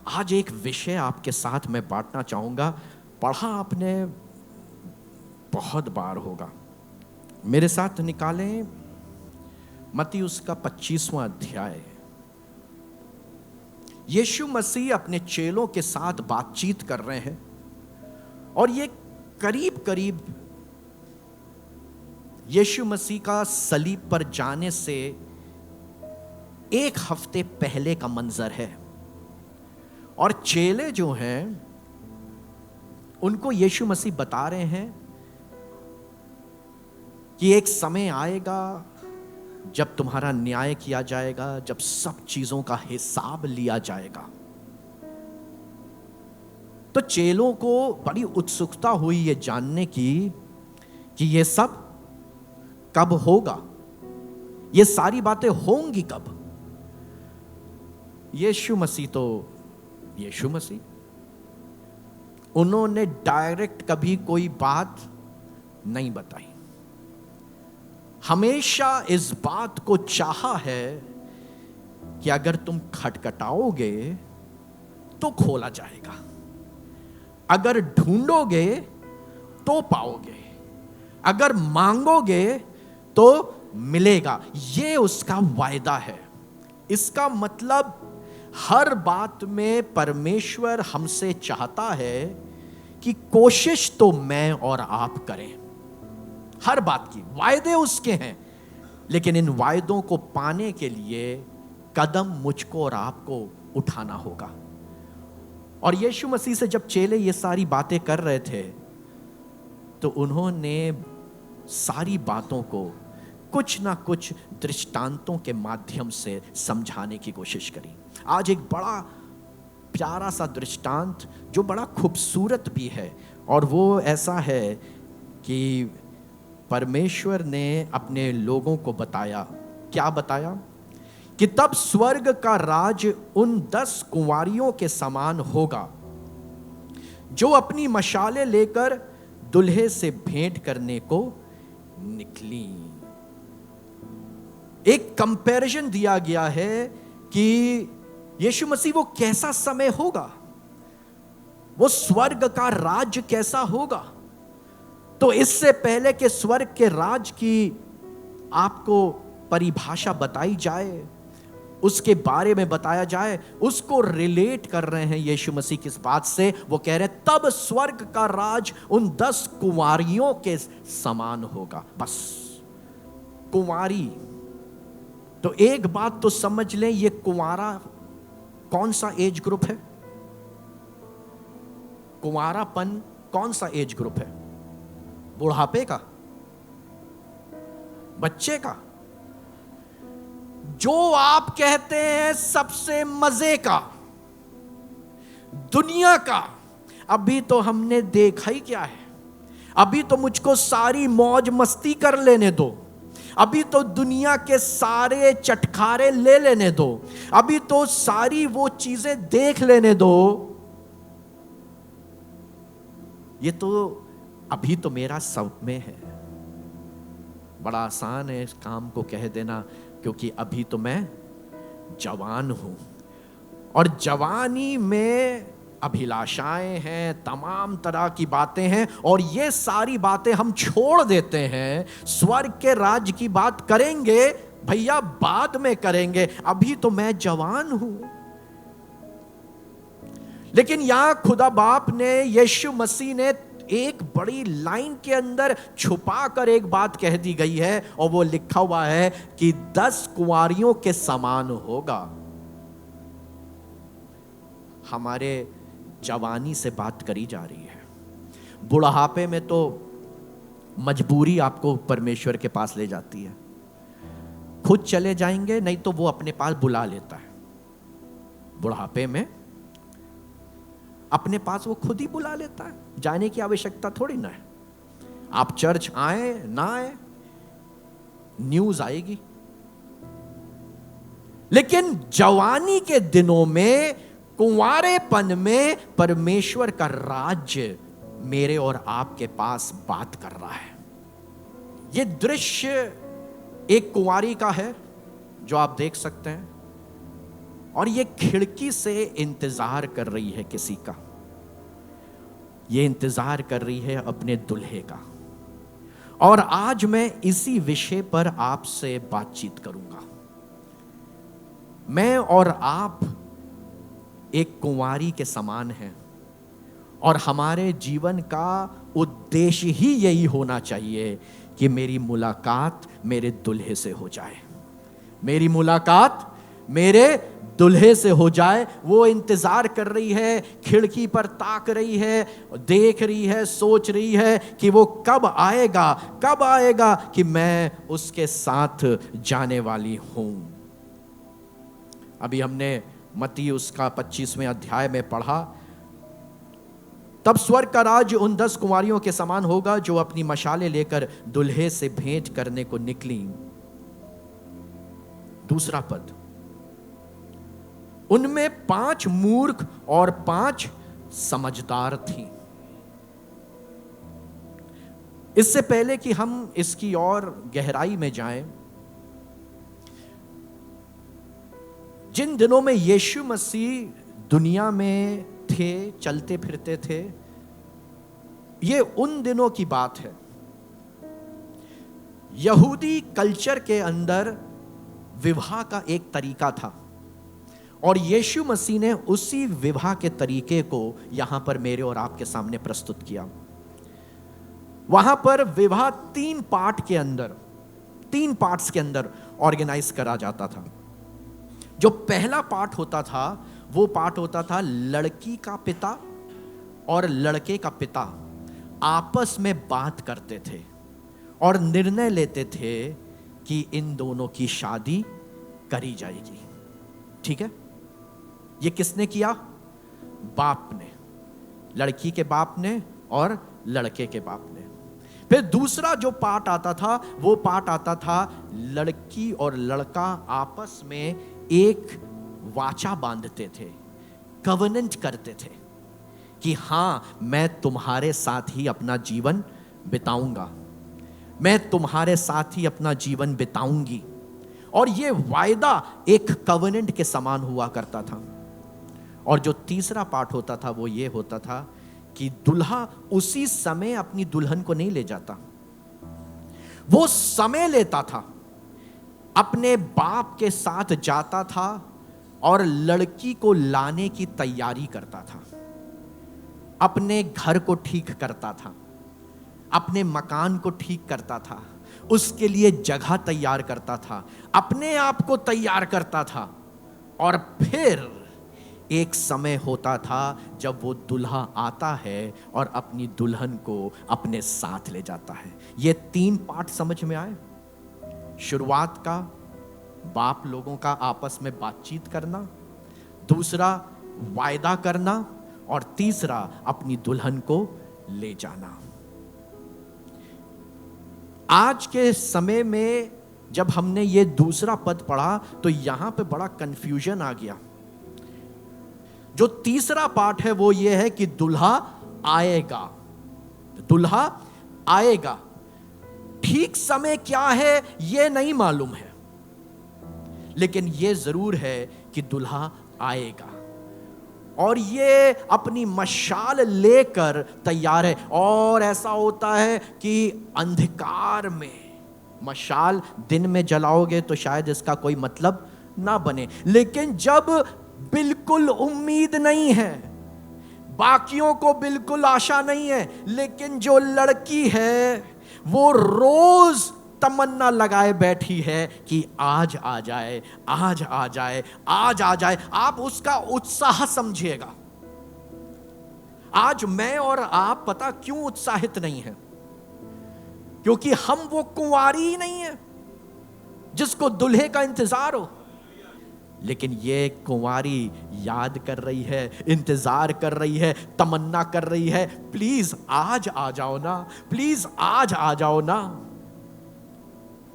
आज एक विषय आपके साथ मैं बांटना चाहूंगा। पढ़ा आपने बहुत बार होगा। मेरे साथ निकालें मत्ती उसका 25वां अध्याय। यीशु मसीह अपने चेलों के साथ बातचीत कर रहे हैं और ये करीब करीब यीशु मसीह का सलीब पर जाने से एक हफ्ते पहले का मंजर है। और चेले जो हैं उनको यीशु मसीह बता रहे हैं कि एक समय आएगा जब तुम्हारा न्याय किया जाएगा, जब सब चीजों का हिसाब लिया जाएगा। तो चेलों को बड़ी उत्सुकता हुई ये जानने की कि ये सब कब होगा, ये सारी बातें होंगी कब। यीशु मसीह उन्होंने डायरेक्ट कभी कोई बात नहीं बताई। हमेशा इस बात को चाहा है कि अगर तुम खटखटाओगे तो खोला जाएगा, अगर ढूंढोगे तो पाओगे, अगर मांगोगे तो मिलेगा। ये उसका वायदा है। इसका मतलब हर बात में परमेश्वर हमसे चाहता है कि कोशिश तो मैं और आप करें। हर बात की वायदे उसके हैं, लेकिन इन वायदों को पाने के लिए कदम मुझको और आपको उठाना होगा। और यीशु मसीह से जब चेले ये सारी बातें कर रहे थे तो उन्होंने सारी बातों को कुछ ना कुछ दृष्टांतों के माध्यम से समझाने की कोशिश करी। आज एक बड़ा प्यारा सा दृष्टांत जो बड़ा खूबसूरत भी है, और वो ऐसा है कि परमेश्वर ने अपने लोगों को बताया। क्या बताया? कि तब स्वर्ग का राज उन 10 कुंवारियों के समान होगा जो अपनी मशालें लेकर दुल्हे से भेंट करने को निकली। एक कंपैरिजन दिया गया है कि यीशु मसीह वो कैसा समय होगा, वो स्वर्ग का राज्य कैसा होगा। तो इससे पहले कि स्वर्ग के राज की आपको परिभाषा बताई जाए, उसके बारे में बताया जाए, उसको रिलेट कर रहे हैं यीशु मसीह किस बात से। वो कह रहे तब स्वर्ग का राज उन 10 कुंवारियों के समान होगा। बस कुंवारी, तो एक बात तो समझ लें, ये कुंवारा कौन सा एज ग्रुप है? कुंवारापन कौन सा एज ग्रुप है? बुढ़ापे का? बच्चे का? जो आप कहते हैं सबसे मजे का, दुनिया का। अभी तो हमने देखा ही क्या है, अभी तो मुझको सारी मौज मस्ती कर लेने दो, अभी तो दुनिया के सारे चटखारे ले लेने दो, अभी तो सारी वो चीजें देख लेने दो। ये तो अभी तो मेरा सब में है। बड़ा आसान है इस काम को कह देना, क्योंकि अभी तो मैं जवान हूं और जवानी में अभिलाषाएं हैं, तमाम तरह की बातें हैं, और ये सारी बातें हम छोड़ देते हैं। स्वर्ग के राज्य की बात करेंगे भैया, बाद में करेंगे, अभी तो मैं जवान हूं। लेकिन यहां खुदा बाप ने, यीशु मसीह ने एक बड़ी लाइन के अंदर छुपा कर एक बात कह दी गई है, और वो लिखा हुआ है कि 10 कुंवारियों के समान होगा। हमारे जवानी से बात करी जा रही है। बुढ़ापे में तो मजबूरी आपको परमेश्वर के पास ले जाती है। खुद चले जाएंगे, नहीं तो वो अपने पास बुला लेता है। बुढ़ापे में अपने पास वो खुद ही बुला लेता है, जाने की आवश्यकता थोड़ी ना है। आप चर्च आए ना आए, न्यूज आएगी। लेकिन जवानी के दिनों में, कुंवारेपन में, परमेश्वर का राज्य मेरे और आपके पास बात कर रहा है। यह दृश्य एक कुंवारी का है जो आप देख सकते हैं, और ये खिड़की से इंतजार कर रही है किसी का। ये इंतजार कर रही है अपने दुल्हे का। और आज मैं इसी विषय पर आपसे बातचीत करूंगा। मैं और आप एक कुंवारी के समान हैं और हमारे जीवन का उद्देश्य ही यही होना चाहिए कि मेरी मुलाकात मेरे दुल्हे से हो जाए, मेरी मुलाकात मेरे दुल्हे से हो जाए। वो इंतजार कर रही है, खिड़की पर ताक रही है, देख रही है, सोच रही है कि वो कब आएगा, कब आएगा कि मैं उसके साथ जाने वाली हूं। अभी हमने मत्ती उसका 25वें अध्याय में पढ़ा, तब स्वर्ग का राज्य उन 10 कुंवारियों के समान होगा जो अपनी मशालें लेकर दुल्हे से भेंट करने को निकली। दूसरा पद, उनमें 5 मूर्ख और 5 समझदार थीं। इससे पहले कि हम इसकी और गहराई में जाएं, जिन दिनों में यीशु मसीह दुनिया में थे, चलते फिरते थे, ये उन दिनों की बात है। यहूदी कल्चर के अंदर विवाह का एक तरीका था और यीशु मसीह ने उसी विवाह के तरीके को यहां पर मेरे और आपके सामने प्रस्तुत किया। वहां पर विवाह 3 पार्ट्स के अंदर ऑर्गेनाइज करा जाता था। जो पहला पार्ट होता था वो पार्ट होता था लड़की का पिता और लड़के का पिता आपस में बात करते थे और निर्णय लेते थे कि इन दोनों की शादी करी जाएगी। ठीक है, ये किसने किया? बाप ने, लड़की के बाप ने और लड़के के बाप ने। फिर दूसरा जो पार्ट आता था वो पार्ट आता था लड़की और लड़का आपस में एक वाचा बांधते थे, कवनेंट करते थे कि हां, मैं तुम्हारे साथ ही अपना जीवन बिताऊंगा, मैं तुम्हारे साथ ही अपना जीवन बिताऊंगी। और ये वायदा एक कवनेंट के समान हुआ करता था। और जो तीसरा पार्ट होता था वो ये होता था कि दूल्हा उसी समय अपनी दुल्हन को नहीं ले जाता, वो समय लेता था, अपने बाप के साथ जाता था और लड़की को लाने की तैयारी करता था, अपने घर को ठीक करता था, अपने मकान को ठीक करता था, उसके लिए जगह तैयार करता था, अपने आप को तैयार करता था। और फिर एक समय होता था जब वो दूल्हा आता है और अपनी दुल्हन को अपने साथ ले जाता है। ये 3 पार्ट समझ में आए? शुरुआत का बाप लोगों का आपस में बातचीत करना, दूसरा वायदा करना और तीसरा अपनी दुल्हन को ले जाना। आज के समय में जब हमने ये दूसरा पद पढ़ा तो यहां पे बड़ा कंफ्यूजन आ गया। जो तीसरा पार्ट है वो ये है कि दूल्हा आएगा, दूल्हा आएगा, ठीक समय क्या है ये नहीं मालूम है, लेकिन ये जरूर है कि दूल्हा आएगा और ये अपनी मशाल लेकर तैयार है। और ऐसा होता है कि अंधकार में, मशाल दिन में जलाओगे तो शायद इसका कोई मतलब ना बने, लेकिन जब बिल्कुल उम्मीद नहीं है, बाकियों को बिल्कुल आशा नहीं है, लेकिन जो लड़की है वो रोज तमन्ना लगाए बैठी है कि आज आ जाए, आज आ जाए, आज आ जाए। आप उसका उत्साह समझिएगा। आज मैं और आप पता क्यों उत्साहित नहीं है? क्योंकि हम वो कुंवारी ही नहीं है जिसको दूल्हे का इंतजार हो। लेकिन ये कुंवारी याद कर रही है, इंतजार कर रही है, तमन्ना कर रही है, प्लीज आज आ जाओ ना, प्लीज आज आ जाओ ना।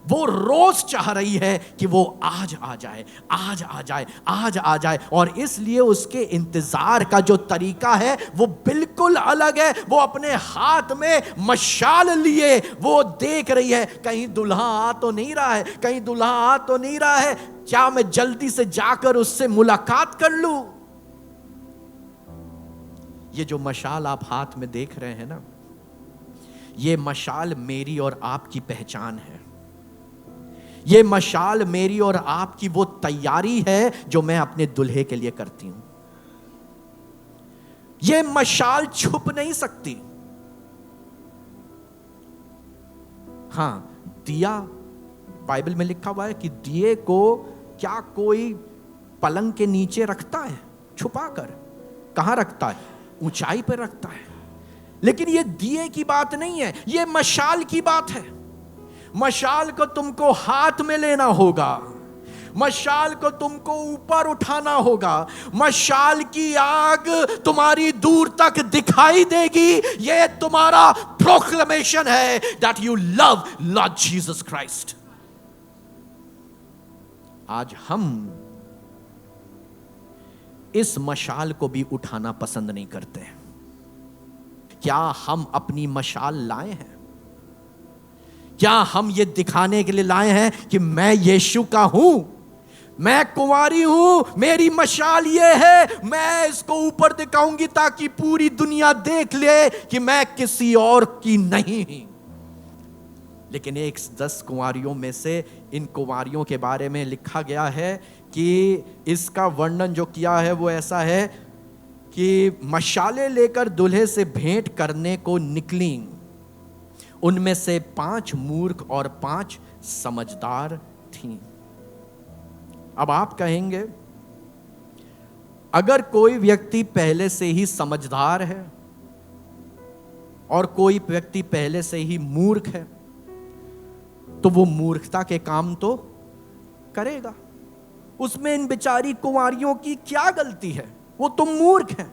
वो रोज चाह रही है कि वो आज आ जाए, आज आ जाए, आज आ जाए। और इसलिए उसके इंतजार का जो तरीका है वो बिल्कुल अलग है। वो अपने हाथ में मशाल लिए वो देख रही है, कहीं दुल्हा आ तो नहीं रहा है, कहीं दुल्हा आ तो नहीं रहा है, क्या मैं जल्दी से जाकर उससे मुलाकात कर लूं। ये जो मशाल आप हाथ में देख रहे हैं ना, ये मशाल मेरी और आपकी पहचान है। ये मशाल मेरी और आपकी वो तैयारी है जो मैं अपने दुल्हे के लिए करती हूं। ये मशाल छुप नहीं सकती। हां, दिया, बाइबल में लिखा हुआ है कि दिए को क्या कोई पलंग के नीचे रखता है छुपाकर? कहां रखता है? ऊंचाई पर रखता है। लेकिन ये दिए की बात नहीं है, ये मशाल की बात है। मशाल को तुमको हाथ में लेना होगा, मशाल को तुमको ऊपर उठाना होगा। मशाल की आग तुम्हारी दूर तक दिखाई देगी। यह तुम्हारा प्रोक्लेमेशन है that you love Lord Jesus Christ. आज हम इस मशाल को भी उठाना पसंद नहीं करते। क्या हम अपनी मशाल लाए हैं? क्या हम ये दिखाने के लिए लाए हैं कि मैं यीशु का हूं, मैं कुंवारी हूं, मेरी मशाल ये है, मैं इसको ऊपर दिखाऊंगी ताकि पूरी दुनिया देख ले कि मैं किसी और की नहीं। लेकिन एक 10 कुंवारियों में से इन कुंवारियों के बारे में लिखा गया है कि इसका वर्णन जो किया है वो ऐसा है कि मशाले लेकर दूल्हे से भेंट करने को निकली। उनमें से 5 मूर्ख और 5 समझदार थीं। अब आप कहेंगे, अगर कोई व्यक्ति पहले से ही समझदार है और कोई व्यक्ति पहले से ही मूर्ख है तो वो मूर्खता के काम तो करेगा। उसमें इन बेचारी कुंवारियों की क्या गलती है? वो तो मूर्ख हैं।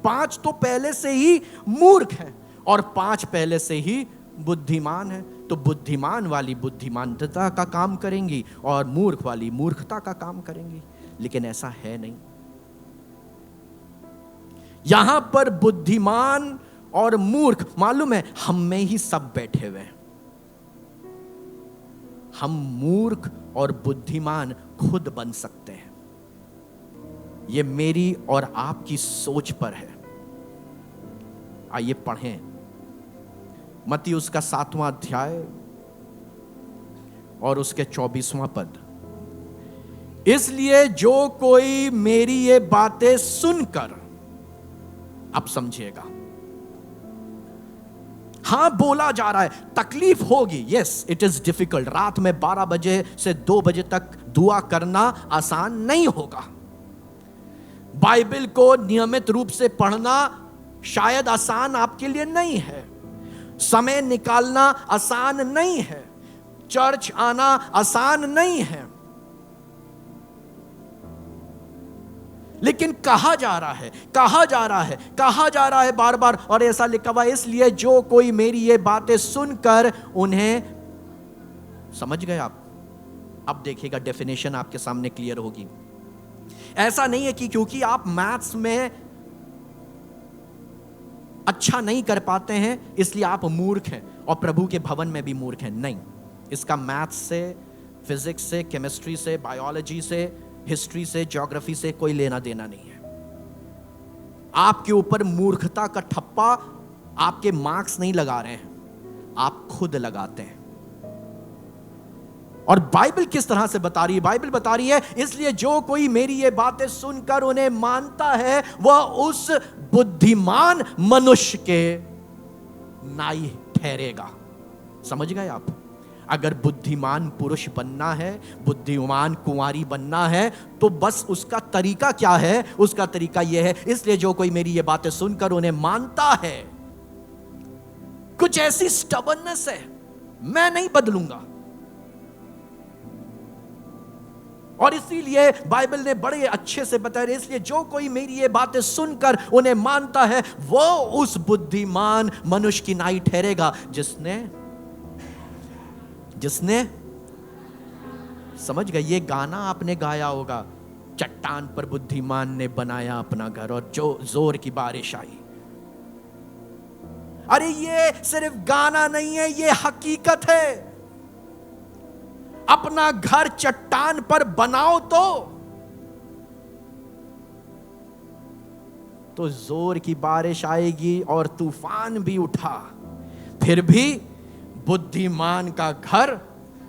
5 तो पहले से ही मूर्ख हैं और 5 पहले से ही बुद्धिमान है। तो बुद्धिमान वाली बुद्धिमानता का काम करेंगी और मूर्ख वाली मूर्खता का काम करेंगी। लेकिन ऐसा है नहीं। यहां पर बुद्धिमान और मूर्ख, मालूम है, हम में ही सब बैठे हुए हैं। हम मूर्ख और बुद्धिमान खुद बन सकते हैं। यह मेरी और आपकी सोच पर है। आइए पढ़ें मत्ती उसका 7वां अध्याय और उसके 24वां पद। इसलिए जो कोई मेरी ये बातें सुनकर, अब समझिएगा, हां बोला जा रहा है, तकलीफ होगी, यस इट इज डिफिकल्ट। रात में 12 बजे से 2 बजे तक दुआ करना आसान नहीं होगा। बाइबल को नियमित रूप से पढ़ना शायद आसान आपके लिए नहीं है। समय निकालना आसान नहीं है। चर्च आना आसान नहीं है। लेकिन कहा जा रहा है बार बार, और ऐसा लिखा हुआ है, इसलिए जो कोई मेरी ये बातें सुनकर उन्हें, समझ गए आप? अब देखिएगा डेफिनेशन आपके सामने क्लियर होगी। ऐसा नहीं है कि क्योंकि आप मैथ्स में अच्छा नहीं कर पाते हैं इसलिए आप मूर्ख हैं और प्रभु के भवन में भी मूर्ख हैं। नहीं, इसका मैथ्स से, फिजिक्स से, केमिस्ट्री से, बायोलॉजी से, हिस्ट्री से, ज्योग्राफी से कोई लेना देना नहीं है। आपके ऊपर मूर्खता का ठप्पा आपके मार्क्स नहीं लगा रहे हैं, आप खुद लगाते हैं। और बाइबल किस तरह से बता रही है? बाइबल बता रही है, इसलिए जो कोई मेरी ये बातें सुनकर उन्हें मानता है वह उस बुद्धिमान मनुष्य के नाई ठहरेगा। समझ गए आप? अगर बुद्धिमान पुरुष बनना है, बुद्धिमान कुंवारी बनना है, तो बस उसका तरीका क्या है? उसका तरीका यह है, इसलिए जो कोई मेरी ये बातें सुनकर उन्हें मानता है। कुछ ऐसी स्टबर्ननेस है, मैं नहीं बदलूंगा। और इसीलिए बाइबल ने बड़े अच्छे से बताया, इसलिए जो कोई मेरी ये बातें सुनकर उन्हें मानता है वो उस बुद्धिमान मनुष्य की नाई ठहरेगा जिसने, समझ गए, ये गाना आपने गाया होगा, चट्टान पर बुद्धिमान ने बनाया अपना घर और जो जोर की बारिश आई। अरे ये सिर्फ गाना नहीं है, ये हकीकत है। अपना घर चट्टान पर बनाओ तो जोर की बारिश आएगी और तूफान भी उठा, फिर भी बुद्धिमान का घर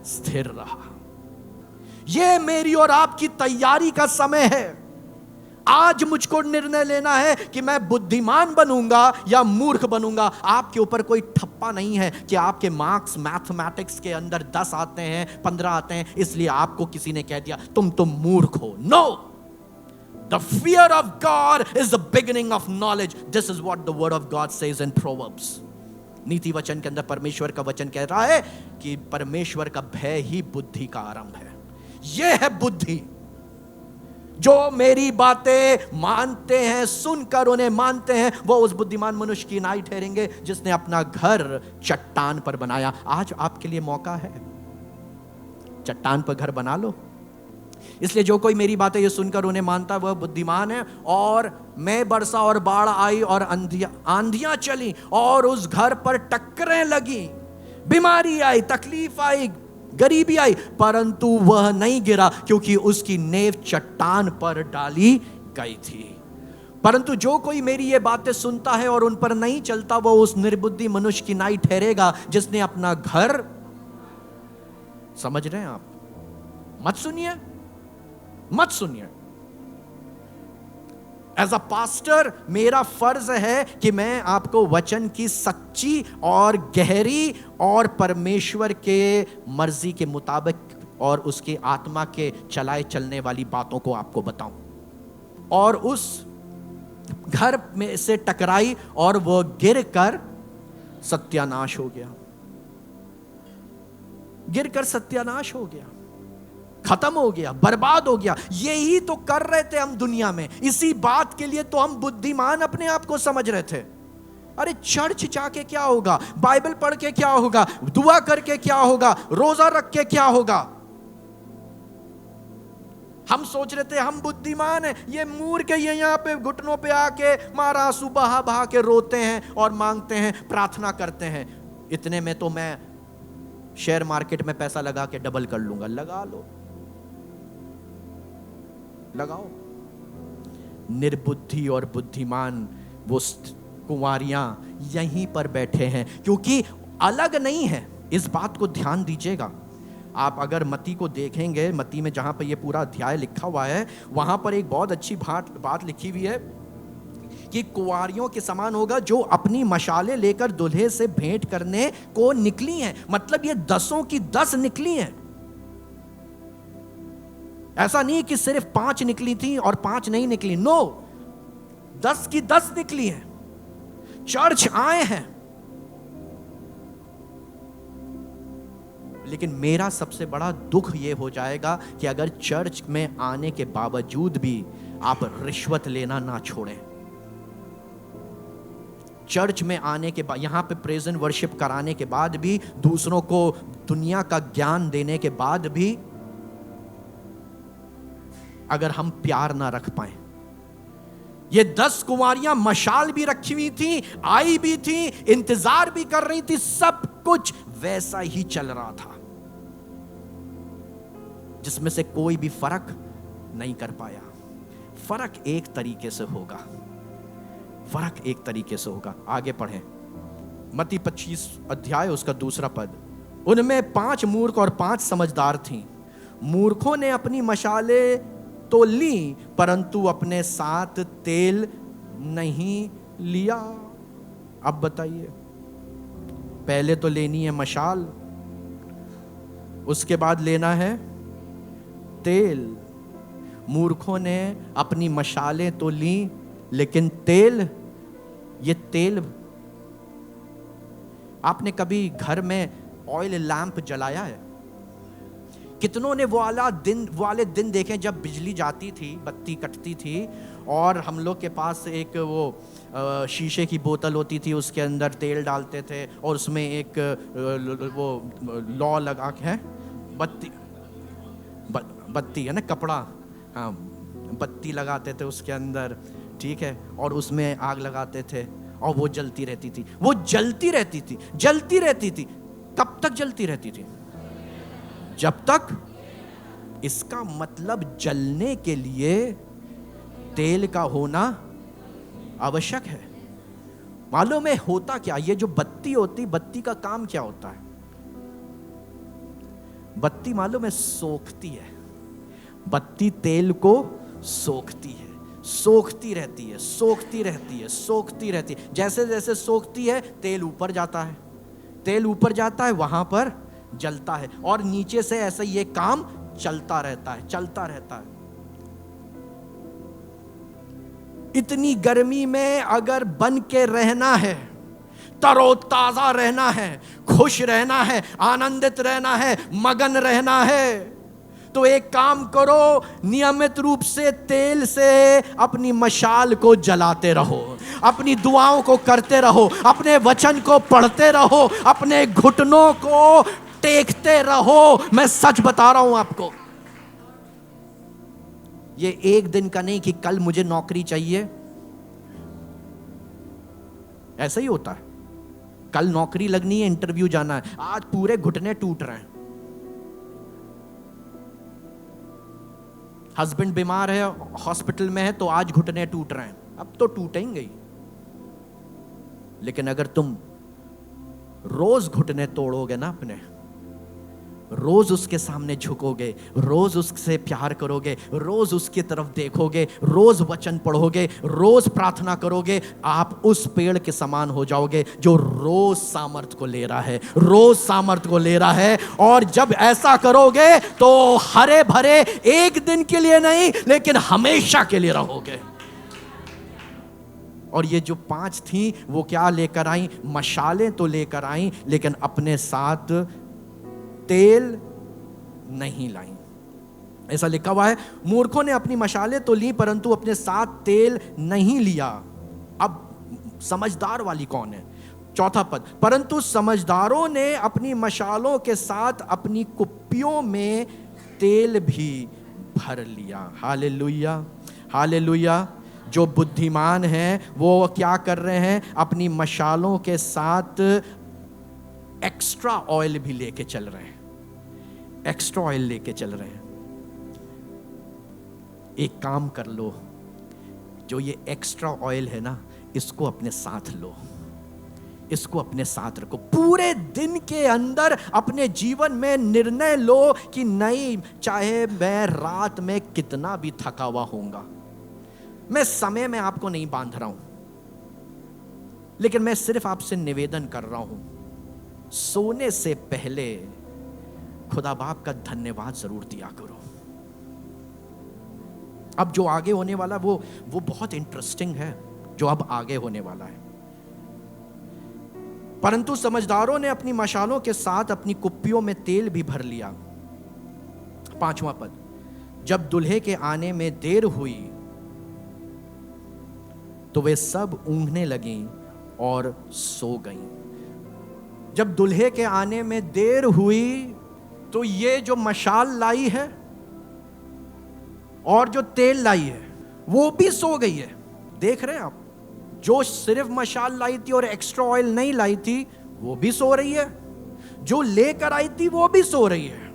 स्थिर रहा। यह मेरी और आपकी तैयारी का समय है। आज मुझको निर्णय लेना है कि मैं बुद्धिमान बनूंगा या मूर्ख बनूंगा। आपके ऊपर कोई ठप्पा नहीं है कि आपके मार्क्स मैथमेटिक्स के अंदर 10 आते हैं, 15 आते हैं, इसलिए आपको किसी ने कह दिया तुम तो मूर्ख हो। No, the fear of God is the beginning of knowledge. This is what the word of God says in Proverbs. नीति वचन के अंदर परमेश्वर का वचन कह रहा है कि परमेश्वर का भय ही बुद्धि का आरंभ है। यह है बुद्धि। जो मेरी बातें मानते हैं, सुनकर उन्हें मानते हैं, वो उस बुद्धिमान मनुष्य की नाई ठहरेंगे जिसने अपना घर चट्टान पर बनाया। आज आपके लिए मौका है, चट्टान पर घर बना लो। इसलिए जो कोई मेरी बातें ये सुनकर उन्हें मानता है वह बुद्धिमान है। और मैं बरसा और बाढ़ आई और आंधियां चली और उस घर पर टक्करें लगी, बीमारी आई, तकलीफ आई, गरीबी आई, परंतु वह नहीं गिरा क्योंकि उसकी नींव चट्टान पर डाली गई थी। परंतु जो कोई मेरी ये बातें सुनता है और उन पर नहीं चलता, वो उस निर्बुद्धि मनुष्य की नाई ठहरेगा जिसने अपना घर, समझ रहे हैं आप? मत सुनिए, मत सुनिए। एज अ पास्टर मेरा फर्ज है कि मैं आपको वचन की सच्ची और गहरी और परमेश्वर के मर्जी के मुताबिक और उसके आत्मा के चलाए चलने वाली बातों को आपको बताऊं। और उस घर में से टकराई और वह गिरकर सत्यानाश हो गया, गिरकर सत्यानाश हो गया, खत्म हो गया, बर्बाद हो गया। यही तो कर रहे थे हम दुनिया में। इसी बात के लिए तो हम बुद्धिमान अपने आप को समझ रहे थे। अरे चर्च जाके क्या होगा, बाइबल पढ़ के क्या होगा, दुआ करके क्या होगा, रोजा रख के क्या होगा। हम सोच रहे थे हम बुद्धिमान हैं। ये मूर्ख ये यहां पे घुटनों पे आके मारा आंसू बहा बहा के रोते हैं और मांगते हैं, प्रार्थना करते हैं। इतने में तो मैं शेयर मार्केट में पैसा लगा के डबल कर लूंगा। लगा लो, लगाओ। निर्बुद्धि और बुद्धिमान वो कुंवारियां यहीं पर बैठे हैं क्योंकि अलग नहीं है। इस बात को ध्यान दीजिएगा। आप अगर मत्ती को देखेंगे, मत्ती में जहां पर ये पूरा अध्याय लिखा हुआ है, वहां पर एक बहुत अच्छी बात लिखी हुई है कि कुंवारियों के समान होगा जो अपनी मशालें लेकर दूल्हे से भेंट करने को निकली हैं। मतलब ये 10 की 10 निकली हैं। ऐसा नहीं कि सिर्फ 5 निकली थी और 5 नहीं निकली। नो, 10 की 10 निकली हैं। चर्च आए हैं। लेकिन मेरा सबसे बड़ा दुख यह हो जाएगा कि अगर चर्च में आने के बावजूद भी आप रिश्वत लेना ना छोड़ें। चर्च में आने के बाद, यहां पे प्रेज एंड वर्शिप कराने के बाद भी, दूसरों को दुनिया का ज्ञान देने के बाद भी अगर हम प्यार ना रख पाए। ये 10 कुंवारियां मशाल भी रखी हुई थी, आई भी थी, इंतजार भी कर रही थी, सब कुछ वैसा ही चल रहा था जिसमें से कोई भी फर्क नहीं कर पाया। फर्क एक तरीके से होगा, फर्क एक तरीके से होगा। आगे पढ़ें, मत्ती 25 अध्याय उसका 2 पद। उनमें 5 मूर्ख और 5 समझदार थीं। मूर्खों ने अपनी मशाले तो ली परंतु अपने साथ तेल नहीं लिया। अब बताइए, पहले तो लेनी है मशाल, उसके बाद लेना है तेल। मूर्खों ने अपनी मशालें तो ली लेकिन तेल, ये तेल, आपने कभी घर में ऑयल लैंप जलाया है? कितनों ने वो वाले दिन देखे जब बिजली जाती थी, बत्ती कटती थी और हम लोग के पास एक वो शीशे की बोतल होती थी, उसके अंदर तेल डालते थे और उसमें एक वो लौ लगा के है, बत्ती है ना, कपड़ा, हाँ, बत्ती लगाते थे उसके अंदर, ठीक है, और उसमें आग लगाते थे और वो जलती रहती थी, वो जलती रहती थी, जलती रहती थी। कब तक जलती रहती थी? जब तक, इसका मतलब जलने के लिए तेल का होना आवश्यक है। मालूम है होता क्या? ये जो बत्ती होती, बत्ती का काम क्या होता है? बत्ती मालूम है सोखती है, बत्ती तेल को सोखती है, सोखती रहती है, सोखती रहती है, सोखती रहती है। जैसे जैसे सोखती है तेल ऊपर जाता है, तेल ऊपर जाता है, वहां पर जलता है और नीचे से ऐसा ये काम चलता रहता है, चलता रहता है। इतनी गर्मी में अगर बन के रहना है, तरोताजा रहना है, खुश रहना है, आनंदित रहना है, मगन रहना है, तो एक काम करो, नियमित रूप से तेल से अपनी मशाल को जलाते रहो, अपनी दुआओं को करते रहो, अपने वचन को पढ़ते रहो, अपने घुटनों को टेकते रहो। मैं सच बता रहा हूं आपको, ये एक दिन का नहीं कि कल मुझे नौकरी चाहिए, ऐसा ही होता है। कल नौकरी लगनी है, इंटरव्यू जाना है, आज पूरे घुटने टूट रहे हैं। हस्बैंड बीमार है, हॉस्पिटल में है, तो आज घुटने टूट रहे हैं, अब तो टूटेंगे ही। लेकिन अगर तुम रोज घुटने तोड़ोगे ना अपने, रोज उसके सामने झुकोगे, रोज उससे प्यार करोगे, रोज उसकी तरफ देखोगे, रोज वचन पढ़ोगे, रोज प्रार्थना करोगे, आप उस पेड़ के समान हो जाओगे जो रोज सामर्थ को ले रहा है, रोज सामर्थ को ले रहा है। और जब ऐसा करोगे तो हरे भरे एक दिन के लिए नहीं, लेकिन हमेशा के लिए रहोगे। और ये जो 5 थी वो क्या लेकर आई? मशालें तो लेकर आई, लेकिन अपने साथ तेल नहीं लाई। ऐसा लिखा हुआ है, मूर्खों ने अपनी मशालें तो ली परंतु अपने साथ तेल नहीं लिया। अब समझदार वाली कौन है? चौथा पद, परंतु समझदारों ने अपनी मशालों के साथ अपनी कुप्पियों में तेल भी भर लिया। Hallelujah, hallelujah. जो बुद्धिमान हैं वो क्या कर रहे हैं? अपनी मशालों के साथ एक्स्ट्रा ऑयल भी लेके चल रहे हैं, एक्स्ट्रा ऑयल लेके चल रहे हैं। एक काम कर लो, जो ये एक्स्ट्रा ऑयल है ना, इसको अपने साथ लो, इसको अपने साथ रखो। पूरे दिन के अंदर अपने जीवन में निर्णय लो कि नहीं, चाहे मैं रात में कितना भी थका हुआ होऊंगा, मैं समय में आपको नहीं बांध रहा हूं, लेकिन मैं सिर्फ आपसे निवेदन कर रहा हूं, सोने से पहले खुदा बाप का धन्यवाद जरूर दिया करो। अब जो आगे होने वाला वो बहुत इंटरेस्टिंग है, जो अब आगे होने वाला है। परंतु समझदारों ने अपनी मशालों के साथ अपनी कुप्पियों में तेल भी भर लिया। 5वां पद, जब दूल्हे के आने में देर हुई तो वे सब ऊँघने लगीं और सो गईं। जब दूल्हे के आने में देर हुई तो ये जो मशाल लाई है और जो तेल लाई है वो भी सो गई है। देख रहे हैं आप, जो सिर्फ मशाल लाई थी और एक्स्ट्रा ऑयल नहीं लाई थी वो भी सो रही है, जो लेकर आई थी वो भी सो रही है।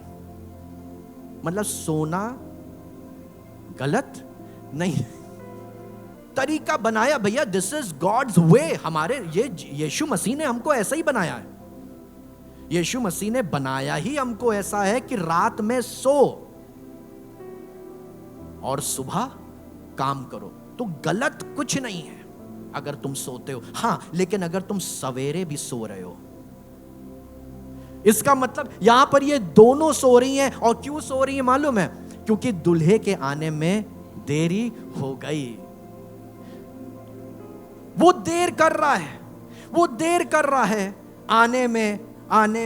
मतलब सोना गलत नहीं, तरीका बनाया भैया, दिस इज गॉड्स वे। हमारे ये यीशु मसीह ने हमको ऐसा ही बनाया है, यीशु मसीह ने बनाया ही हमको ऐसा है कि रात में सो और सुबह काम करो। तो गलत कुछ नहीं है अगर तुम सोते हो, हां, लेकिन अगर तुम सवेरे भी सो रहे हो, इसका मतलब यहां पर ये दोनों सो रही हैं। और क्यों सो रही है मालूम है? क्योंकि दूल्हे के आने में देरी हो गई। वो देर कर रहा है, वो देर कर रहा है, आने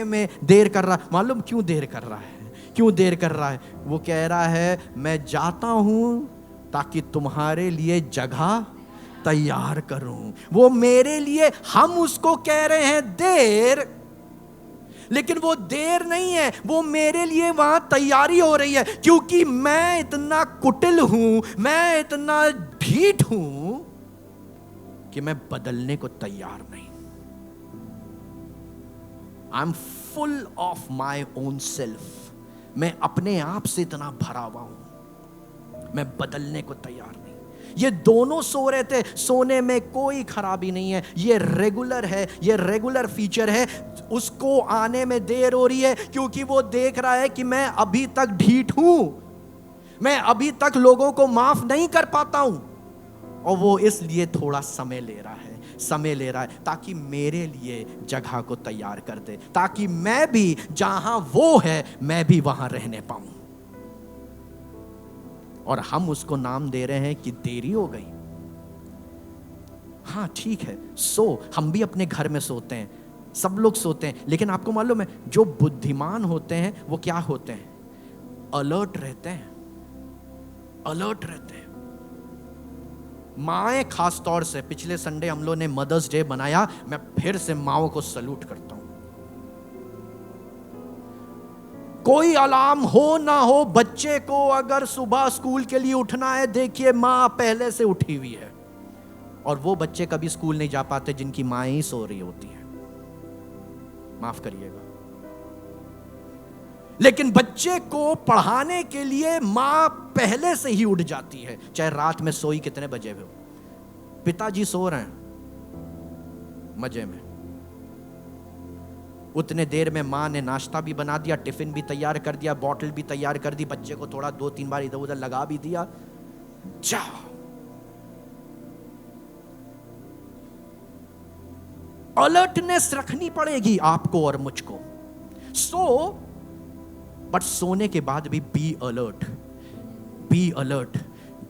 में देर कर रहा है। मालूम क्यों देर कर रहा है? क्यों देर कर रहा है? वो कह रहा है मैं जाता हूं ताकि तुम्हारे लिए जगह तैयार करूं। वो मेरे लिए, हम उसको कह रहे हैं देर, लेकिन वो देर नहीं है, वो मेरे लिए वहां तैयारी हो रही है, क्योंकि मैं इतना कुटिल हूं, मैं इतना ढीठ हूं कि मैं बदलने को तैयार नहीं। I am full of my own self. मैं अपने आप से इतना भरा हुआ हूं, मैं बदलने को तैयार नहीं। ये दोनों सो रहे थे, सोने में कोई खराबी नहीं है, ये रेगुलर है, ये रेगुलर फीचर है। उसको आने में देर हो रही है क्योंकि वो देख रहा है कि मैं अभी तक ढीठ हूं, मैं अभी तक लोगों को माफ नहीं कर पाता हूं, और वो इसलिए थोड़ा समय ले रहा है, समय ले रहा है ताकि मेरे लिए जगह को तैयार कर दे, ताकि मैं भी जहां वो है मैं भी वहां रहने पाऊं। और हम उसको नाम दे रहे हैं कि देरी हो गई। हाँ ठीक है, हम भी अपने घर में सोते हैं, सब लोग सोते हैं, लेकिन आपको मालूम है जो बुद्धिमान होते हैं वो क्या होते हैं? अलर्ट रहते हैं, अलर्ट रहते हैं। माएं खास तौर से, पिछले संडे हम लोग ने मदर्स डे बनाया, मैं फिर से माओं को सलूट करता हूं। कोई अलार्म हो ना हो, बच्चे को अगर सुबह स्कूल के लिए उठना है, देखिए मां पहले से उठी हुई है। और वो बच्चे कभी स्कूल नहीं जा पाते जिनकी माएं ही सो रही होती है, माफ करिएगा। लेकिन बच्चे को पढ़ाने के लिए मां पहले से ही उठ जाती है, चाहे रात में सोई कितने बजे हो। पिताजी सो रहे हैं मजे में, उतने देर में मां ने नाश्ता भी बना दिया, टिफिन भी तैयार कर दिया, बॉटल भी तैयार कर दी, बच्चे को थोड़ा 2-3 बार इधर उधर लगा भी दिया, जाओ। अलर्टनेस रखनी पड़ेगी आपको और मुझको। बट सोने के बाद भी be alert, be alert,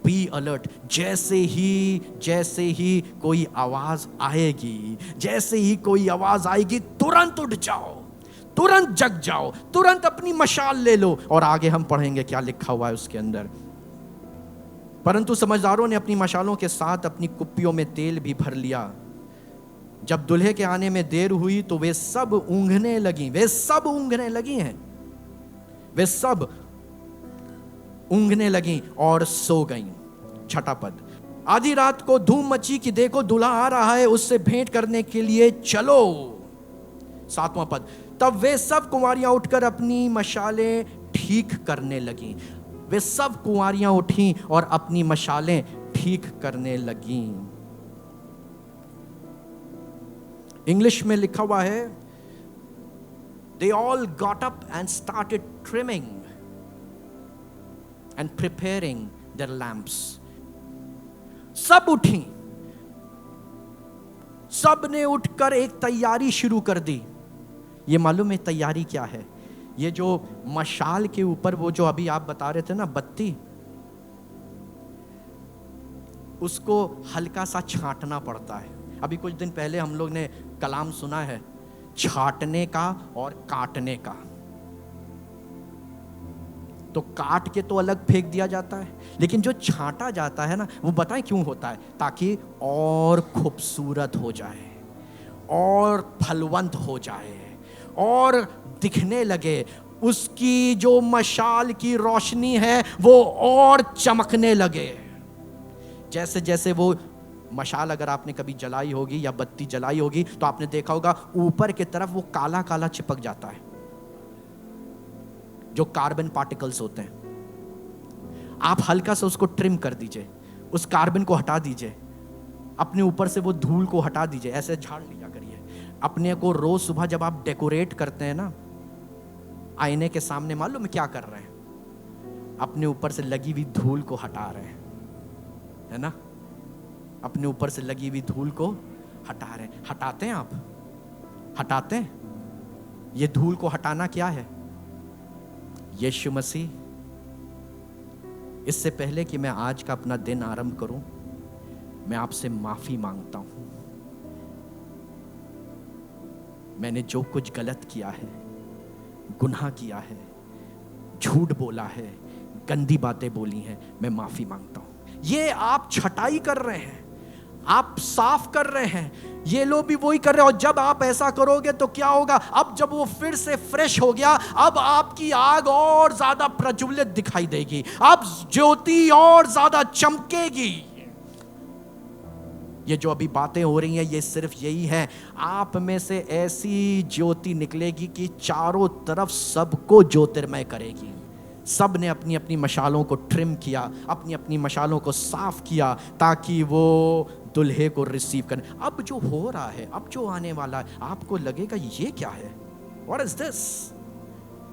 be alert. जैसे ही कोई आवाज आएगी, जैसे ही कोई आवाज आएगी, तुरंत उठ जाओ, तुरंत जग जाओ, तुरंत अपनी मशाल ले लो। और आगे हम पढ़ेंगे क्या लिखा हुआ है उसके अंदर। परंतु समझदारों ने अपनी मशालों के साथ अपनी कुप्पियों में तेल भी भर लिया। जब दूल्हे के आने में देर हुई तो वे सब ऊँघने लगी, वे सब ऊँघने लगी हैं, वे सब ऊँघने लगी और सो गईं। 6 पद, आधी रात को धूम मची कि देखो दूल्हा आ रहा है, उससे भेंट करने के लिए चलो। 7वां पद, तब वे सब कुंवारियां उठकर अपनी मशालें ठीक करने लगीं। वे सब कुंवारियां उठी और अपनी मशालें ठीक करने लगीं। इंग्लिश में लिखा हुआ है, they all got up and started trimming and preparing their lamps. सब उठी, सब ने उठकर एक तैयारी शुरू कर दी। ये मालूम है तैयारी क्या है? ये जो मशाल के ऊपर वो जो अभी आप बता रहे थे ना बत्ती, उसको हल्का सा छांटना पड़ता है। अभी कुछ दिन पहले हम लोग ने कलाम सुना है, छांटने का और काटने का। तो काट के तो अलग फेंक दिया जाता है, लेकिन जो छांटा जाता है ना, वो बताएं क्यों होता है? ताकि और खूबसूरत हो जाए, और फलवंत हो जाए, और दिखने लगे। उसकी जो मशाल की रोशनी है वो और चमकने लगे। जैसे जैसे वो मशाल अगर आपने कभी जलाई होगी या बत्ती जलाई होगी तो आपने देखा होगा ऊपर की तरफ वो काला काला चिपक जाता है, जो कार्बन पार्टिकल्स होते हैं। आप हल्का सा उसको ट्रिम कर दीजिए, उस कार्बन को हटा दीजिए, अपने ऊपर से वो धूल को हटा दीजिए, ऐसे झाड़ लिया करिए अपने को। रोज सुबह जब आप डेकोरेट करते हैं ना आईने के सामने, मालूम है क्या कर रहे हैं? अपने ऊपर से लगी हुई धूल को हटा रहे हैं, है ना? अपने ऊपर से लगी हुई धूल को हटा रहे हैं। हटाते हैं आप? हटाते हैं? ये धूल को हटाना क्या है? यीशु मसीह। इससे पहले कि मैं आज का अपना दिन आरंभ करूं, मैं आपसे माफी मांगता हूं। मैंने जो कुछ गलत किया है, गुनाह किया है, झूठ बोला है, गंदी बातें बोली हैं, मैं माफी मांगता हूं। ये आप छटाई कर रहे हैं, आप साफ कर रहे हैं, ये लोग भी वही कर रहे हैं। और जब आप ऐसा करोगे तो क्या होगा, अब जब वो फिर से फ्रेश हो गया, अब आपकी आग और ज्यादा प्रज्वलित दिखाई देगी, अब ज्योति और ज्यादा चमकेगी। ये जो अभी बातें हो रही हैं ये सिर्फ यही है, आप में से ऐसी ज्योति निकलेगी कि चारों तरफ सबको ज्योतिर्मय करेगी। सब ने अपनी अपनी मशालों को ट्रिम किया, अपनी अपनी मशालों को साफ किया, ताकि वो दुल्हे को रिसीव करें। अब जो हो रहा है, अब जो आने वाला है, आपको लगेगा ये क्या है, व्हाट इज दिस।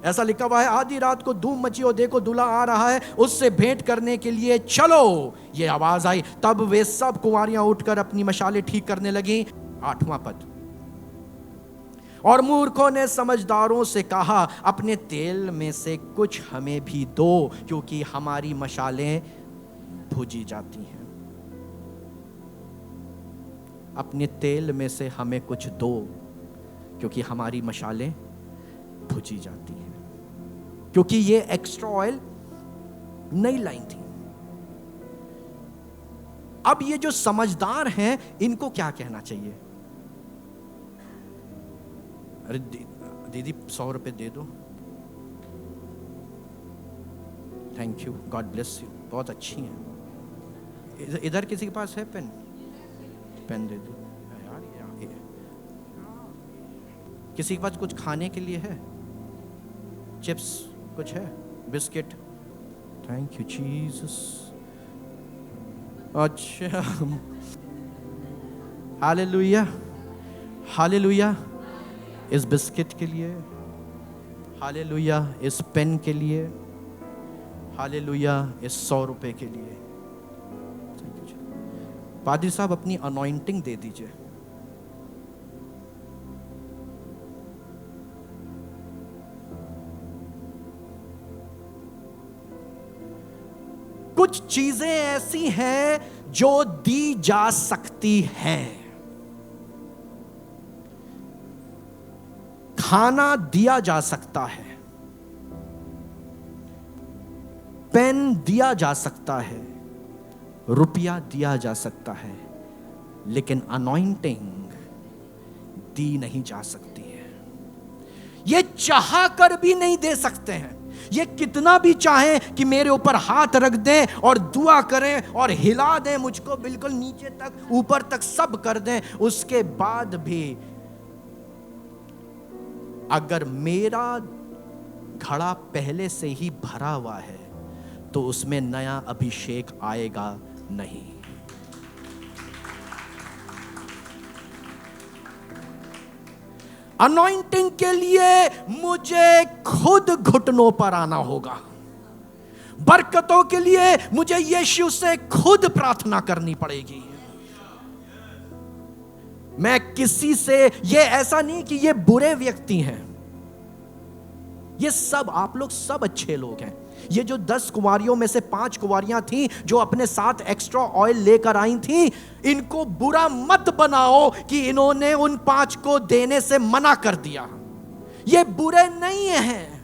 ऐसा लिखा हुआ है, आधी रात को धूम मची और देखो दूल्हा आ रहा है, उससे भेंट करने के लिए चलो। ये आवाज आई, तब वे सब कुंवारियां उठकर अपनी मशालें ठीक करने लगी। 8वां पद, और मूर्खों ने समझदारों से कहा, अपने तेल में से कुछ हमें भी दो, क्योंकि हमारी मशालें बुझी जाती हैं। अपने तेल में से हमें कुछ दो, क्योंकि हमारी मशालें बुझी जाती हैं। क्योंकि ये एक्स्ट्रा ऑयल नई लाइन थी। अब ये जो समझदार हैं, इनको क्या कहना चाहिए? अरे दीदी 100 रुपए दे दो, thank you, God bless you, बहुत अच्छी हैं। इधर किसी के पास है पेन? पेन दे दो यार। किसी के पास कुछ खाने के लिए है? चिप्स कुछ है? बिस्किट? Thank you Jesus. अच्छा, हालेलुया, हालेलुया इस बिस्किट के लिए, हालेलुया इस पेन के लिए, हालेलुया इस 100 रुपए के लिए। पादरी साहब अपनी अनॉइंटिंग दे दीजिए। कुछ चीजें ऐसी हैं जो दी जा सकती हैं। खाना दिया जा सकता है, पेन दिया जा सकता है, रुपया दिया जा सकता है, लेकिन अनॉइंटिंग दी नहीं जा सकती है। ये चाह कर भी नहीं दे सकते हैं। ये कितना भी चाहें कि मेरे ऊपर हाथ रख दें और दुआ करें और हिला दें मुझको बिल्कुल नीचे तक ऊपर तक सब कर दें, उसके बाद भी अगर मेरा घड़ा पहले से ही भरा हुआ है तो उसमें नया अभिषेक आएगा नहीं। अनॉइंटिंग के लिए मुझे खुद घुटनों पर आना होगा। बरकतों के लिए मुझे यीशु से खुद प्रार्थना करनी पड़ेगी। मैं किसी से, ये ऐसा नहीं कि ये बुरे व्यक्ति हैं, ये सब आप लोग सब अच्छे लोग हैं। ये जो 10 कुंवारियों में से 5 कुंवारियां थीं जो अपने साथ एक्स्ट्रा ऑयल लेकर आई थीं, इनको बुरा मत बनाओ कि इन्होंने उन 5 को देने से मना कर दिया। ये बुरे नहीं हैं,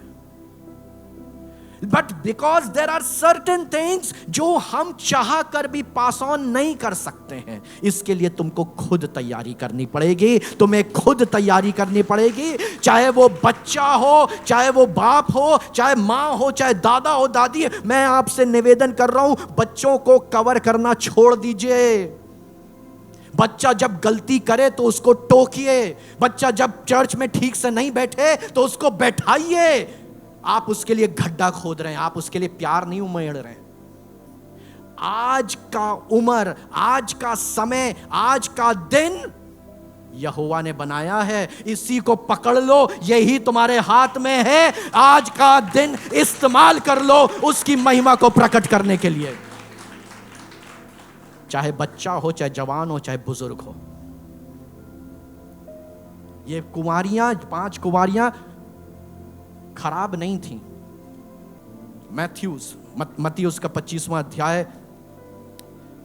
but because there are certain things जो हम चाह कर भी पास ऑन नहीं कर सकते हैं, इसके लिए तुमको खुद तैयारी करनी पड़ेगी। तुम्हें खुद तैयारी करनी पड़ेगी, चाहे वो बच्चा हो, चाहे वो बाप हो, चाहे माँ हो, चाहे दादा हो, दादी। मैं आपसे निवेदन कर रहा हूं, बच्चों को कवर करना छोड़ दीजिए। बच्चा जब गलती करे तो उसको टोकिए। बच्चा जब चर्च में ठीक से नहीं बैठे तो उसको बैठाइए। आप उसके लिए गड्ढा खोद रहे हैं, आप उसके लिए प्यार नहीं उमेड़ रहे हैं। आज का उम्र, आज का समय, आज का दिन यहोवा ने बनाया है, इसी को पकड़ लो, यही तुम्हारे हाथ में है। आज का दिन इस्तेमाल कर लो उसकी महिमा को प्रकट करने के लिए। चाहे बच्चा हो, चाहे जवान हो, चाहे बुजुर्ग हो। ये कुंवारियां, 5 कुंवारियां खराब नहीं थी। मत्तियुस का 25वां अध्याय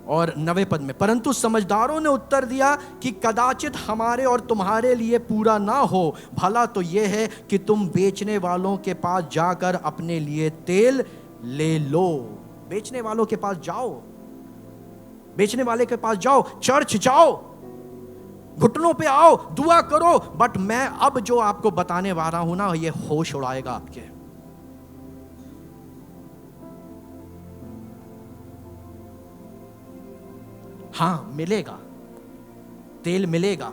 और 9वें पद में, परंतु समझदारों ने उत्तर दिया कि कदाचित हमारे और तुम्हारे लिए पूरा ना हो, भला तो यह है कि तुम बेचने वालों के पास जाकर अपने लिए तेल ले लो। बेचने वालों के पास जाओ, बेचने वाले के पास जाओ, चर्च जाओ, घुटनों पे आओ, दुआ करो, बट मैं अब जो आपको बताने वाला हूं ना, ये होश उड़ाएगा आपके। हाँ, मिलेगा, तेल मिलेगा,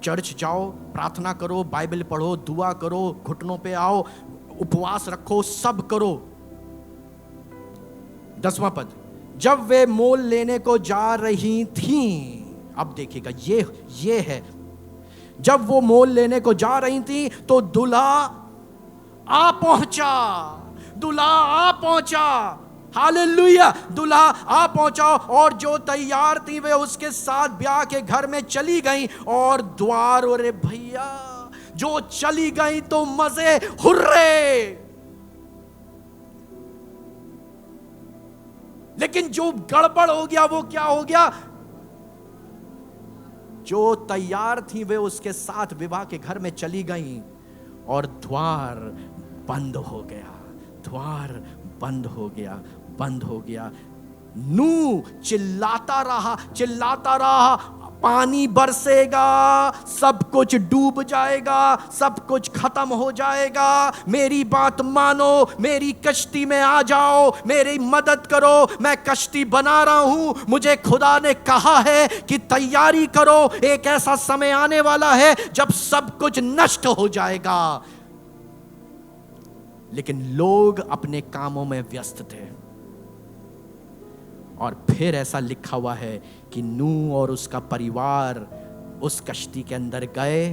चर्च जाओ, प्रार्थना करो, बाइबल पढ़ो, दुआ करो, घुटनों पे आओ, उपवास रखो, सब करो। 10वां पद, जब वे मोल लेने को जा रही थीं, अब देखिएगा, ये है, जब वो मोल लेने को जा रही थी तो दूल्हा आ पहुंचा। दूल्हा आ पहुंचा, हालेलुया, दूल्हा आ पहुंचा, और जो तैयार थी वे उसके साथ ब्याह के घर में चली गई, और द्वार, अरे भैया, जो चली गई तो मजे, हुर्रे। लेकिन जो गड़बड़ हो गया वो क्या हो गया? जो तैयार थी वे उसके साथ विवाह के घर में चली गईं और द्वार बंद हो गया, द्वार बंद हो गया, बंद हो गया। नूह चिल्लाता रहा, चिल्लाता रहा, पानी बरसेगा, सब कुछ डूब जाएगा, सब कुछ खत्म हो जाएगा, मेरी बात मानो, मेरी कश्ती में आ जाओ, मेरी मदद करो, मैं कश्ती बना रहा हूं, मुझे खुदा ने कहा है कि तैयारी करो, एक ऐसा समय आने वाला है जब सब कुछ नष्ट हो जाएगा। लेकिन लोग अपने कामों में व्यस्त थे, और फिर ऐसा लिखा हुआ है कि नूह और उसका परिवार उस कश्ती के अंदर गए,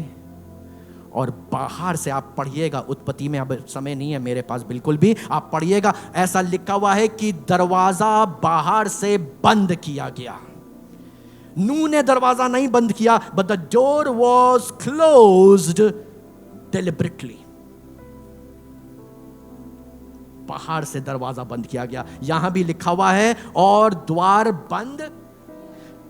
और बाहर से, आप पढ़िएगा, उत्पत्ति में अब समय नहीं है मेरे पास बिल्कुल भी, आप पढ़िएगा, ऐसा लिखा हुआ है कि दरवाजा बाहर से बंद किया गया। नूह ने दरवाजा नहीं बंद किया, but the door was closed deliberately. बाहर से दरवाजा बंद किया गया। यहां भी लिखा हुआ है, और द्वार बंद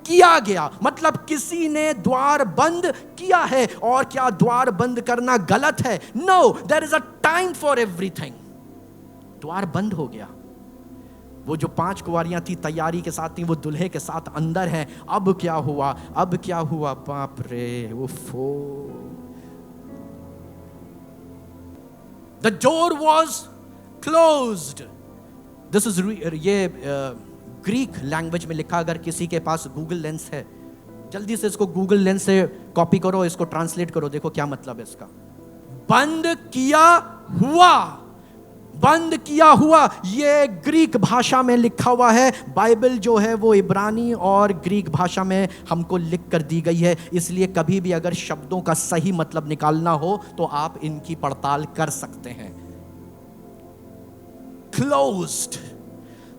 किया गया, मतलब किसी ने द्वार बंद किया है। और क्या द्वार बंद करना गलत है? No, there is a time for everything. द्वार बंद हो गया। वो जो 5 कुंवारियां थी, तैयारी के साथ थी, वो दूल्हे के साथ अंदर हैं। अब क्या हुआ? अब क्या हुआ? बाप रे, उफो। The door was closed. This is, ये ग्रीक लैंग्वेज में लिखा। अगर किसी के पास गूगल लेंस है, जल्दी से इसको गूगल लेंस से कॉपी करो, इसको ट्रांसलेट करो, देखो क्या मतलब है इसका। बंद किया हुआ, बंद किया हुआ, ये ग्रीक भाषा में लिखा हुआ है। बाइबल जो है वो इब्रानी और ग्रीक भाषा में हमको लिख कर दी गई है, इसलिए कभी भी अगर शब्दों का सही मतलब निकालना हो तो आप इनकी पड़ताल कर सकते हैं। Closed.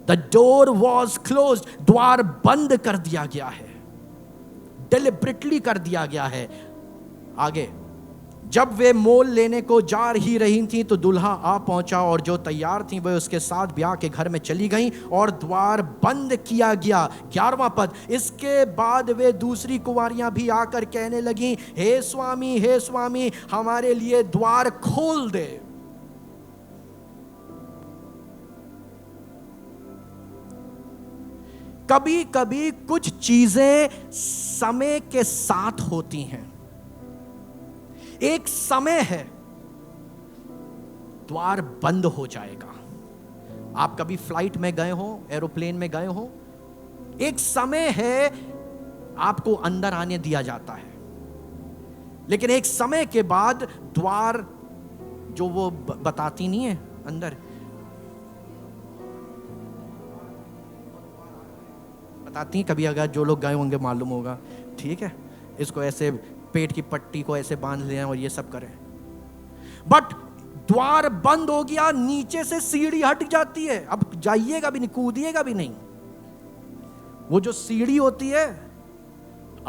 The door was closed. द्वार बंद कर दिया गया है, deliberately कर दिया गया है। आगे, जब वे मोल लेने को जा ही रही थी तो दूल्हा आ पहुंचा, और जो तैयार थी वे उसके साथ ब्याह के घर में चली गईं, और द्वार बंद किया गया। 11वां पद, इसके बाद वे दूसरी कुंवारियां भी आकर कहने लगी, हे स्वामी, हे स्वामी, हमारे लिए द्वार खोल दे। कभी कभी कुछ चीजें समय के साथ होती हैं। एक समय है, द्वार बंद हो जाएगा। आप कभी फ्लाइट में गए हो, एरोप्लेन में गए हो, एक समय है आपको अंदर आने दिया जाता है, लेकिन एक समय के बाद द्वार जो वो बताती नहीं है अंदर, बताती हैं कभी, अगर जो लोग गए होंगे मालूम होगा, ठीक है। इसको ऐसे पेट की पट्टी को ऐसे बांध लें और ये सब करें, बट द्वार बंद हो गया, नीचे से सीढ़ी हट जाती है, अब जाइएगा भी नहीं, कूदिएगा भी नहीं। वो जो सीढ़ी होती है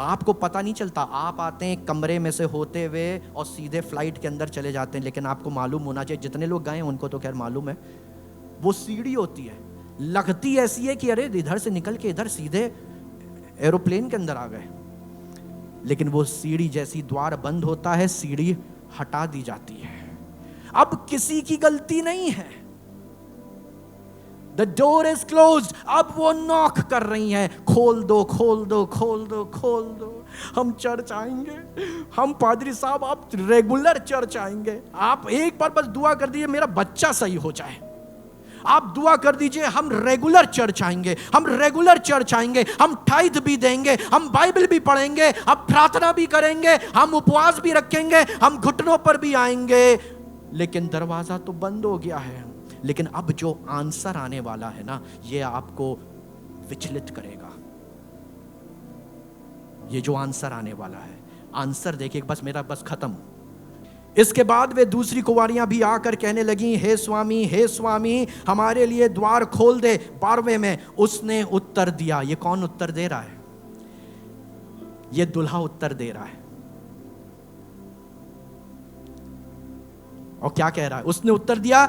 आपको पता नहीं चलता, आप आते हैं कमरे में से होते हुए और सीधे फ्लाइट के अंदर चले जाते हैं, लेकिन आपको मालूम होना चाहिए, जितने लोग गए हैं उनको तो खैर मालूम है, वो सीढ़ी होती है, लगती ऐसी है कि अरे इधर से निकल के इधर सीधे एरोप्लेन के अंदर आ गए, लेकिन वो सीढ़ी जैसी द्वार बंद होता है, सीढ़ी हटा दी जाती है। अब किसी की गलती नहीं है। The door is closed। अब वो नॉक कर रही हैं, खोल दो खोल दो खोल दो खोल दो। हम चर्च आएंगे, हम पादरी साहब आप रेगुलर चर्च आएंगे। आप एक बार बस दुआ कर दीजिए मेरा बच्चा सही हो जाए। आप दुआ कर दीजिए हम रेगुलर चर्च आएंगे, हम रेगुलर चर्च आएंगे, हम टाइथ भी देंगे, हम बाइबल भी पढ़ेंगे, हम प्रार्थना भी करेंगे, हम उपवास भी रखेंगे, हम घुटनों पर भी आएंगे। लेकिन दरवाजा तो बंद हो गया है। लेकिन अब जो आंसर आने वाला है ना, ये आपको विचलित करेगा। ये जो आंसर आने वाला है, आंसर देखिए, बस खत्म। इसके बाद वे दूसरी कुंवारियां भी आकर कहने लगी, हे स्वामी हमारे लिए द्वार खोल दे। 12वें में उसने उत्तर दिया। ये कौन उत्तर दे रहा है? ये दुल्हा उत्तर दे रहा है। और क्या कह रहा है? उसने उत्तर दिया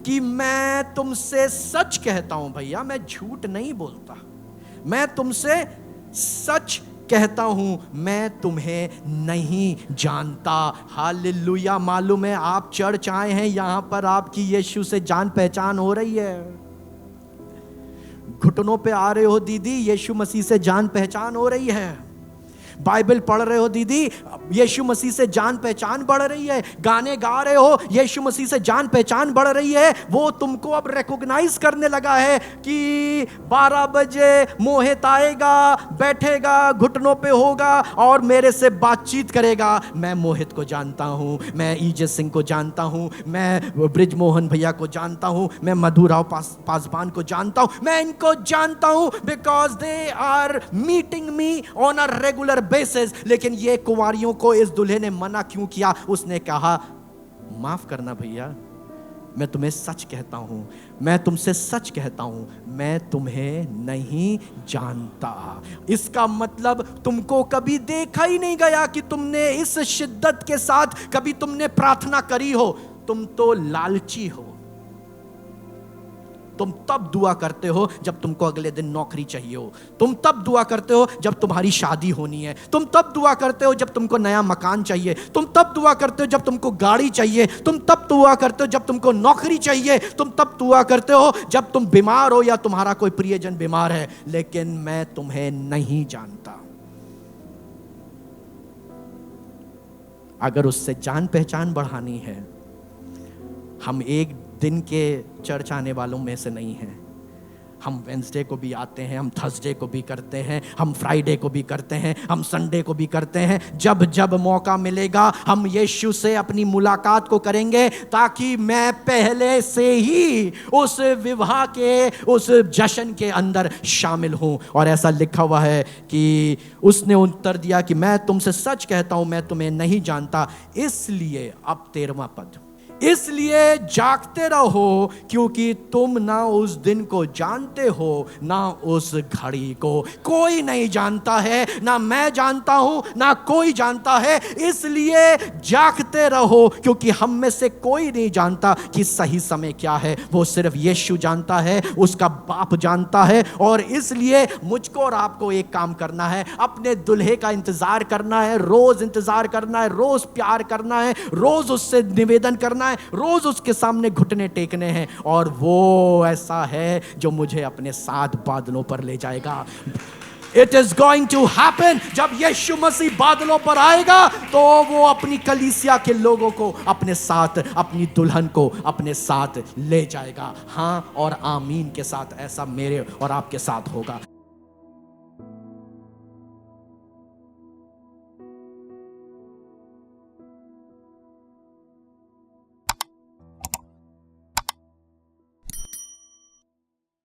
कि मैं तुमसे सच कहता हूं भैया, मैं झूठ नहीं बोलता, मैं तुमसे सच कहता हूं, मैं तुम्हें नहीं जानता। हालेलुया। मालूम है आप चर्च आए हैं, यहां पर आपकी यीशु से जान पहचान हो रही है। घुटनों पे आ रहे हो दीदी, यीशु मसीह से जान पहचान हो रही है। बाइबल पढ़ रहे हो दीदी, यीशु मसीह से जान पहचान बढ़ रही है। गाने गा रहे हो, यीशु मसीह से जान पहचान बढ़ रही है। वो तुमको अब रिकॉग्नाइज करने लगा है कि 12 बजे मोहित आएगा, बैठेगा, घुटनों पे होगा और मेरे से बातचीत करेगा। मैं मोहित को जानता हूं, मैं ईजत सिंह को जानता हूं, मैं ब्रिजमोहन भैया को जानता हूं, मैं मधुराव पासवान को जानता हूं। मैं इनको जानता हूं because they are meeting me on a regular basis. लेकिन ये कुंवारियों को इस दूल्हे ने मना क्यों किया? उसने कहा, माफ करना भैया, मैं तुम्हें सच कहता हूं, मैं तुमसे सच कहता हूं, मैं तुम्हें नहीं जानता। इसका मतलब तुमको कभी देखा ही नहीं गया कि तुमने इस शिद्दत के साथ कभी तुमने प्रार्थना करी हो। तुम तो लालची हो। तुम तब दुआ करते हो जब तुमको अगले दिन नौकरी चाहिए हो। तुम तब दुआ करते हो जब तुम्हारी शादी होनी है। तुम तब दुआ करते हो जब तुमको नया मकान चाहिए। तुम तब दुआ करते हो जब तुमको गाड़ी चाहिए। तुम तब दुआ करते हो जब तुमको नौकरी चाहिए। तुम तब दुआ करते हो जब तुम बीमार हो या तुम्हारा कोई प्रियजन बीमार है। लेकिन मैं तुम्हें नहीं जानता। अगर उससे जान पहचान बढ़ानी है, हम एक दिन के चर्च आने वालों में से नहीं हैं। हम वेंसडे को भी आते हैं, हम थर्सडे को भी करते हैं, हम फ्राइडे को भी करते हैं, हम संडे को भी करते हैं। जब जब मौका मिलेगा हम यीशु से अपनी मुलाकात को करेंगे, ताकि मैं पहले से ही उस विवाह के, उस जश्न के अंदर शामिल हूं। और ऐसा लिखा हुआ है कि उसने उत्तर दिया कि मैं तुमसे सच कहता हूं, मैं तुम्हें नहीं जानता। इसलिए अब 13वां पद, इसलिए जागते रहो, क्योंकि तुम ना उस दिन को जानते हो ना उस घड़ी को। कोई नहीं जानता है, ना मैं जानता हूं, ना कोई जानता है। इसलिए जागते रहो, क्योंकि हम में से कोई नहीं जानता कि सही समय क्या है। वो सिर्फ यीशु जानता है, उसका बाप जानता है। और इसलिए मुझको और आपको एक काम करना है, अपने दुल्हे का इंतजार करना है, रोज इंतजार करना है, रोज प्यार करना है, रोज उससे निवेदन करना है, रोज उसके सामने घुटने टेकने हैं। और वो ऐसा है जो मुझे अपने साथ बादलों पर ले जाएगा। It is going to happen. जब यीशु मसीह बादलों पर आएगा तो वो अपनी कलीसिया के लोगों को अपने साथ, अपनी दुल्हन को अपने साथ ले जाएगा। हां और आमीन के साथ ऐसा मेरे और आपके साथ होगा।